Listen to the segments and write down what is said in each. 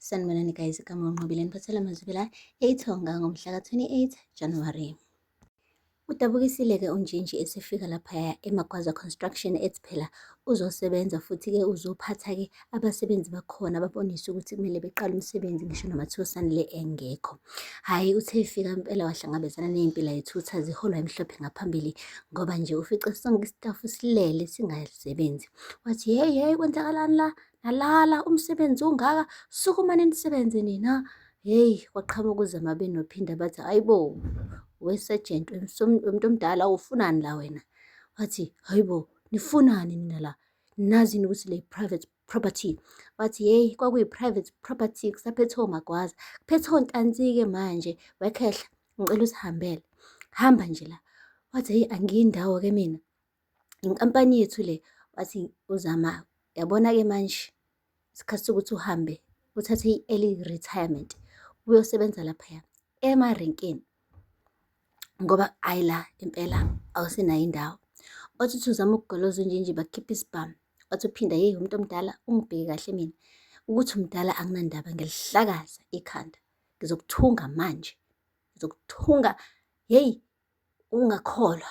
Sanibonani guys, igama uNqobile niphathela amazwi la eThonga ngomhla ka-28 January. Udabukisile-ke uNjinji esefika laphaya eMagwaza Construction ethi phela uzosebenza futhi-ke uzophatha-ke abasebenzi bakhona babonise ukuthi kumele beqale umsebenzi ngisho noma Thusanile engekho. Hhayi, uthe efika impela wahlangabezana ney'mpila yethutha ziholwa emhlophe ngaphambili ngoba nje ufice sonke isitafu silele singasebenzi. Wathi hey kwenzakalani la? Nalala umsebenzi ungaka, sukumane nisebenze nina. Heyi, kwaqhamuka uZama benophinda bathi hayibo, wesejenti wemuntu omdala ufunani la wena? Wathi hayibo, nifunani nina la? Nazini ukuthi le private property? Wathi yeyi, kwakuyi-private property kusaphethe oMagwaza, kuphethe ontanzi-ke manje. Wekhehla, ngicela usihambele, hamba nje la. Wathi heyi, angiyindawo-ke mina, inkampani yethu le. Wathi uZama, yabona-ke manje isikhathi sokuthi uhambe uthathe i-early retirement uyosebenza laphaya emarenkeni ngoba ayi la impela awusinayo indawo. Wathi uthi uzama ukugoloza uNjinji bakhipha isibhamu. Wathi uphinda yeyi umuntu omdala, ungibheke kahle mina ukuthi umdala anginandaba, ngilihlakaza ikhanda, ngizokuthunga manje, ngizokuthunga yeyi ungakholwa.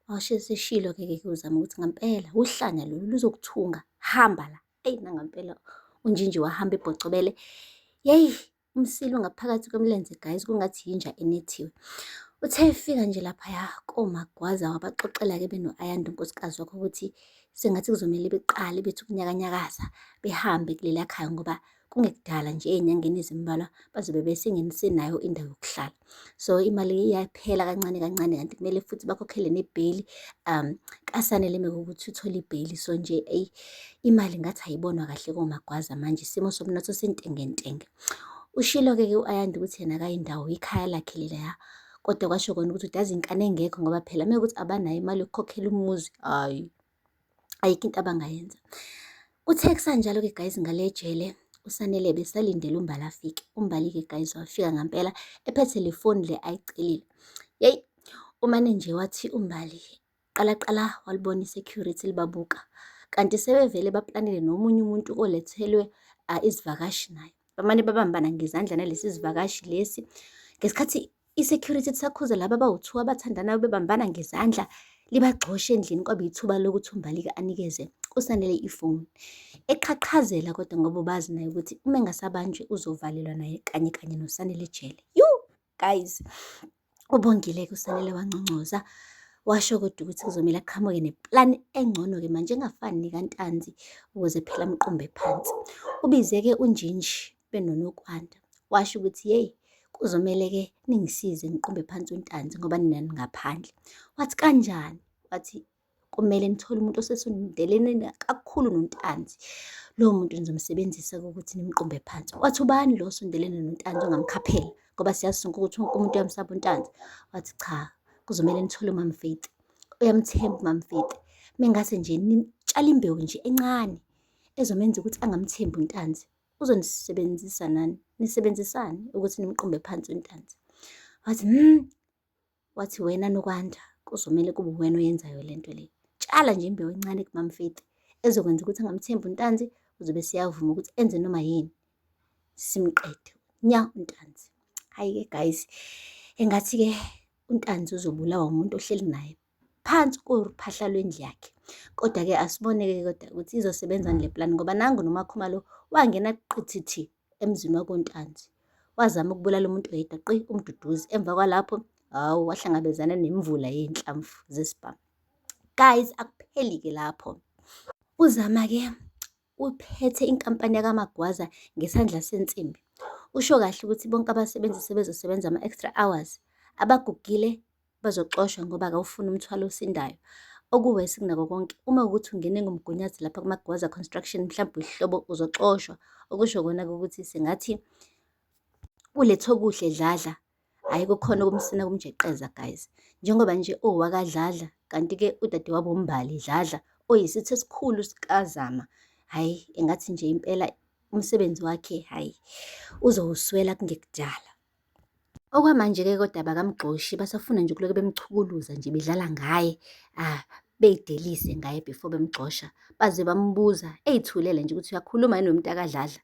Washo eseshilo-ke uZama ukuthi ngampela uhlanya lolu luzokuthunga, hamba la. Eyi nangampela uNjinji wahamba ebhocobele. Yeyi, umsila ungaphakathi komlenze guys, kungathi yinja enethiwe. Uthe efika nje laphaya koMagwaza wabaxoxela-ke beno-Ayanda unkosikazi wakho ukuthi sengathi kuzomele beqale bethi ukunyakanyakaza behambe kuleliya khaya ngoba kungekudala nje ey'nyangeni ezimbalwa bazobe besengenisinayo indawo yokuhlala. So imali iyaphela kancane kancane, kanti kumele futhi bakhokhele nebheli kaSanele mekuwukuthi uthole ibheli. So nje imali ngathi ayibonwa kahle koMagwaza manje, isimo somnotho sentengentenge. Ushilo-ke u-Ayanda ukuthi yena akayindawo, ikhaya lakhe lelaya, kodwa kwasho kona ukuthi udazi inkani engekho ngoba phela mekuwukuthi abanayo imali yokukhokhela umuzi, hayi ayikho into abangayenza. Uthe kusanjalo-ke guys ngale jele uSanele besalindele uMbali afike. uMbali-ke guys wafika ngampela ephethe le foni le ayicelile. Yeyi, umane nje wathi uMbali qala walibona i-security libabuka, kanti sebevele baplanile nomunye umuntu olethelwe izivakashi naye. Bamane babambana ngezandla nalesi sivakashi lesi, ngesikhathi i-security lisakhuza laba abawu-2 abathandanayo bebambana ngezandla libagxosha endlini. Kwaba yithuba lokuthi uMbali-ke anikeze uSanele ifoni, eqhaqhazela kodwa ngoba ubazi naye ukuthi uma engasabanjwe uzovalelwa naye kanye noSanele ejele. Guys, ubongile-ke uSanele wangcongcoza, washo kodwa ukuthi kuzomele aqhamuke neplani engcono-ke manje engafani nekaNtanzi ukuze phela amqumbe phansi. Ubize-ke uNjinji benoNokwanda, washo ukuthi yeyi kuzomele-ke ningisize ngiqumbe phansi uNtanzi ngoba nina ningaphandle. Wathi kanjani? Wathi kumele nithole umuntu osesondelene kakhulu noNtanzi, lowo muntu nizomsebenzisa ukuthi nimqumbe phansi. Wathi ubani lo osondelene noNtanzi ongamkhaphela ngoba siyazi sonke ukuthi wonke umuntu uyamsaba uNtanzi? Wathi cha, kuzomele nithole uMamFeti, uyamthemba uMamFeti. Mengase nje nitshale imbewu nje encane ezomenza ukuthi angamthembi uNtanzi, uzonisebenzisa nani, nisebenzisane ukuthi nimqumbe phansi uNtanzi. Wathi wena Nokwanda kuzomele kube wena oyenzayo lento le. Tshala nje imbewu encane kuMamFeti ezokwenza ukuthi angamthembi uNtanzi, uzobe siyavuma ukuthi enze noma yini simqede nya uNtanzi. Hayi-ke guys, engathi-ke uNtanzi uzobulawa umuntu ohleli naye phansi kophahla lwendlu yakhe. Kodwa-ke asibone-ke kodwa ukuthi izosebenza le plan ngoba nangu noMakhuma lo wangena qithithi emzini wakoNtanzi, wazama ukubulala umuntu oyedwa qi, umduduzi. Emva kwalapho hawu, wahlangabezana nemvula yey'nhlamvu zesibhamu. Guys, akupheli-ke lapho. uZama-ke uphethe inkampani yakaMagwaza ngesandla sensimbi. Usho kahle ukuthi bonke abasebenzi sebezosebenza ama-extra hours, abagugile bazoxoshwa ngoba akawufuni umthwalo osindayo. Okuwesi kunako konke, uma ukuthi ungene ngomgunyathi lapha kuMagwaza Construction mhlawumbe ihlobo uzoxoshwa. Okusho kona-ke ukuthi sengathi ulethe okuhle dladla, hhayi kukhona okumsina kumjeqeza guys, njengoba nje owakaDladla kanti-ke udadewabo uMbali Dladla oyisitho esikhulu sikaZama. Hhayi, engathi nje impela umsebenzi wakhe hhayi uzowuswela kungekudala. Okwamanje-ke kodwa abakamgxoshi, basafuna nje ukuloke bemchukuluza nje bedlala ngaye, bey'delise ngaye before bemgxosha. Baze bambuza ey'thulele nje ukuthi uyakhuluma yini nomntakadladla,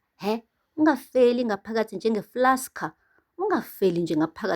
ungafeli ngaphakathi njengeflaska, ungafeli nje ngaphakathi